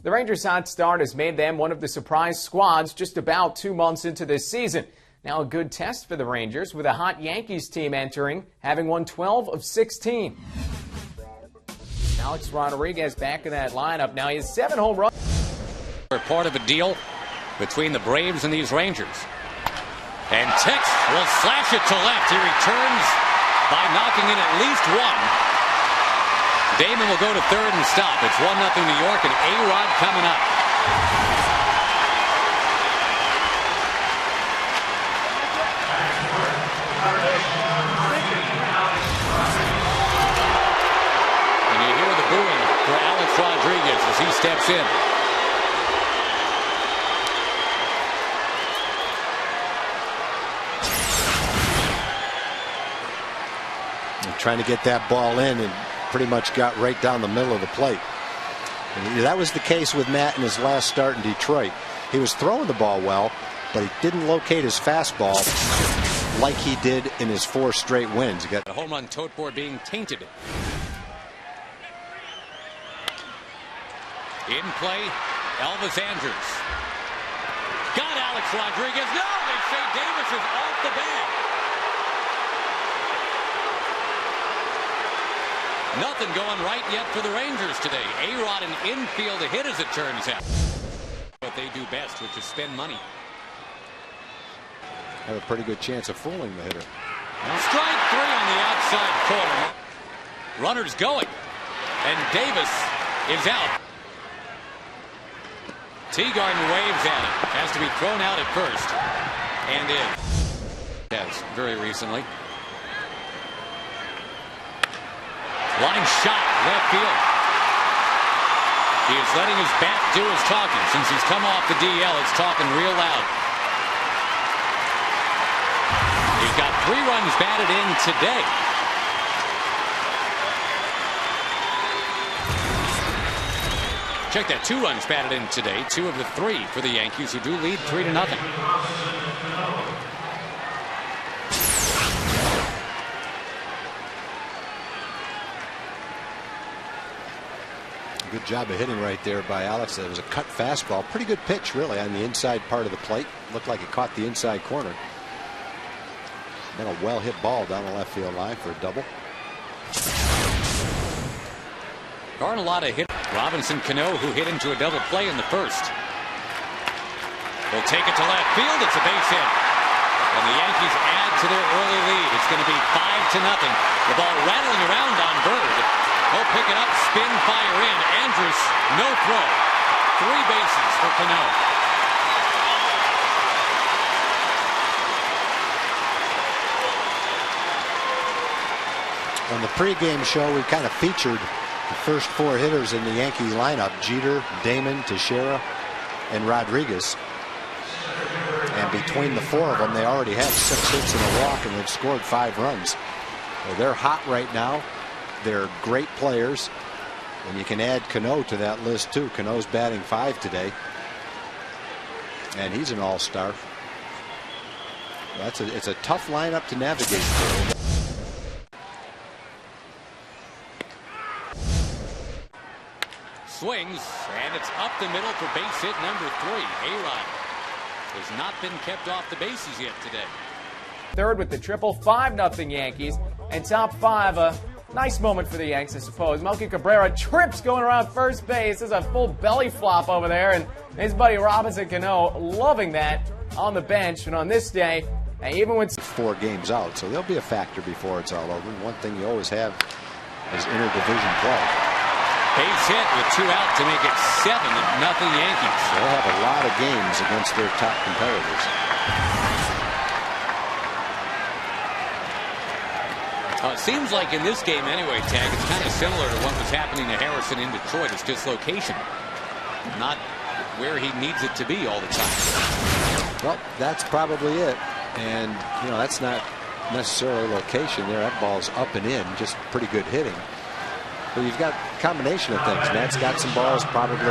The Rangers' hot start has made them one of the surprise squads just about 2 months into this season. Now a good test for the Rangers with a hot Yankees team entering, having won 12 of 16. Alex Rodriguez back in that lineup. Now he has 7 home runs. We're part of a deal between the Braves and these Rangers. And Tex will slash it to left. He returns by knocking in at least one. Damon will go to third and stop. It's 1-0 New York, and A-Rod coming up. And you hear the booing for Alex Rodriguez as he steps in. Trying to get that ball in and pretty much got right down the middle of the plate. And that was the case with Matt in his last start in Detroit. He was throwing the ball well, but he didn't locate his fastball like he did in his 4 straight wins. He got the home run tote board being tainted. In play, Elvis Andrews. Got Alex Rodriguez. No, they say Davis is off the bag. Nothing going right yet for the Rangers today. A-Rod an infield hit as it turns out. What they do best, which is spend money. Have a pretty good chance of fooling the hitter. Strike 3 on the outside corner. Runner's going. And Davis is out. Teagarden waves at it. Has to be thrown out at first. And in. Yes, very recently. Line shot, left field. He is letting his bat do his talking. Since he's come off the DL, it's talking real loud. He's got 3 runs batted in today. Check that, 2 runs batted in today. 2 of the 3 for the Yankees, who do lead 3-0. Good job of hitting right there by Alex. It was a cut fastball. Pretty good pitch, really, on the inside part of the plate. Looked like it caught the inside corner. Then a well-hit ball down the left field line for a double. Garnalata hit Robinson Cano, who hit into a double play in the first. Will take it to left field. It's a base hit. And the Yankees add to their early lead. It's going to be 5-0. The ball rattling around on Bird. He'll pick it up, spin, fire in. Andrus, no throw. 3 bases for Cano. On the pregame show, we kind of featured the first 4 hitters in the Yankee lineup: Jeter, Damon, Teixeira, and Rodriguez. And between the 4 of them, they already have 6 hits and a walk, and they've scored 5 runs. Well, they're hot right now. They're great players, and you can add Cano to that list too. Cano's batting 5 today, and he's an all-star. It's a tough lineup to navigate through. Swings, and it's up the middle for base hit number 3. A-Rod has not been kept off the bases yet today. Third with the triple, 5-0 Yankees, and top 5. Nice moment for the Yanks, I suppose. Melky Cabrera trips going around first base. There's a full belly flop over there, and his buddy Robinson Cano loving that on the bench. And on this day, even with 4 games out, so they'll be a factor before it's all over. And one thing you always have is interdivision play. Base hit with 2 out to make it 7-0 Yankees. They'll have a lot of games against their top competitors. It seems like in this game anyway, Tag, it's kind of similar to what was happening to Harrison in Detroit. It's dislocation, not where he needs it to be all the time. Well, that's probably it. And, you know, that's not necessarily location there. That ball's up and in, just pretty good hitting. But you've got a combination of things. Matt's got some balls probably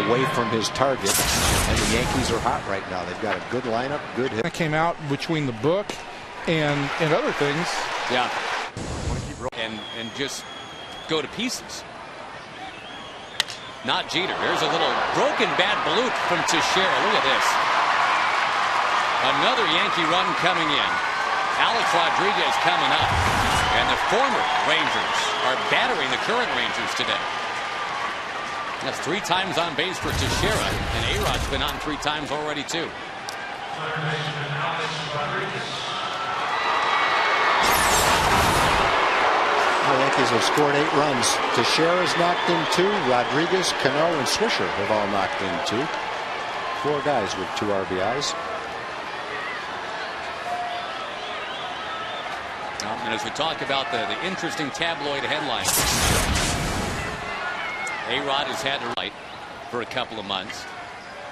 away from his target, and the Yankees are hot right now. They've got a good lineup, good hit. I came out between the book and other things. Yeah. And just go to pieces. Not Jeter. There's a little broken bat bloop from Teixeira. Look at this. Another Yankee run coming in. Alex Rodriguez coming up. And the former Rangers are battering the current Rangers today. That's 3 times on base for Teixeira. And A-Rod's been on 3 times already, too. The Yankees have scored 8 runs. Teixeira's knocked in 2. Rodriguez, Cano, and Swisher have all knocked in 2. 4 guys with 2 RBIs. And as we talk about the interesting tabloid headlines, A-Rod has had to write for a couple of months.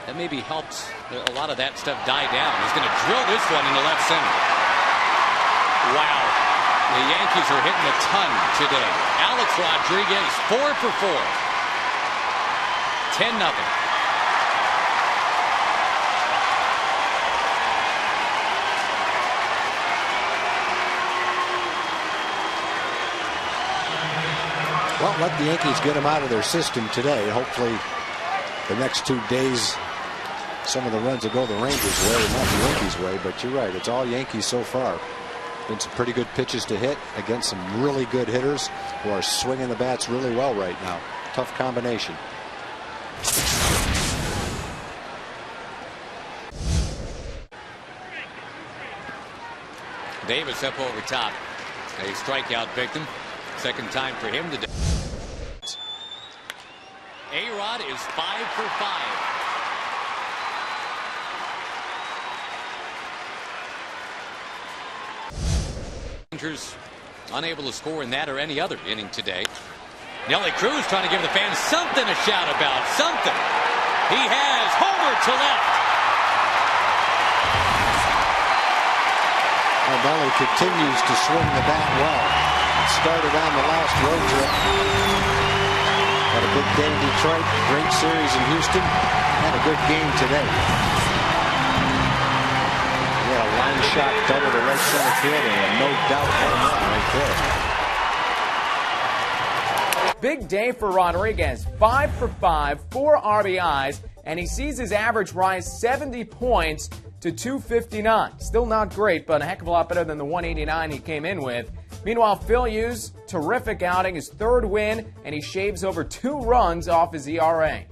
That maybe helps a lot of that stuff die down. He's going to drill this one into left center. Wow. The Yankees are hitting a ton today. Alex Rodriguez, 4 for 4. 10-0. Well, let the Yankees get them out of their system today. Hopefully, the next 2 days, some of the runs will go the Rangers' way, not the Yankees' way. But you're right, it's all Yankees so far. Been some pretty good pitches to hit against some really good hitters who are swinging the bats really well right now. Tough combination. Davis up over top. A strikeout victim. Second time for him today. A-Rod is 5 for 5. Rangers unable to score in that or any other inning today. Nelly Cruz trying to give the fans something to shout about. Something. He has homer to left. Nelly continues to swing the bat well. It started on the last road trip. Had a big day in Detroit, great series in Houston, had a good game today. He had a line shot double to right center field and a no doubt home run right there. Big day for Rodriguez. 5 for 5, 4 RBIs, and he sees his average rise 70 points to 259. Still not great, but a heck of a lot better than the 189 he came in with. Meanwhile, Phil Hughes, terrific outing, his 3rd win, and he shaves over 2 runs off his ERA.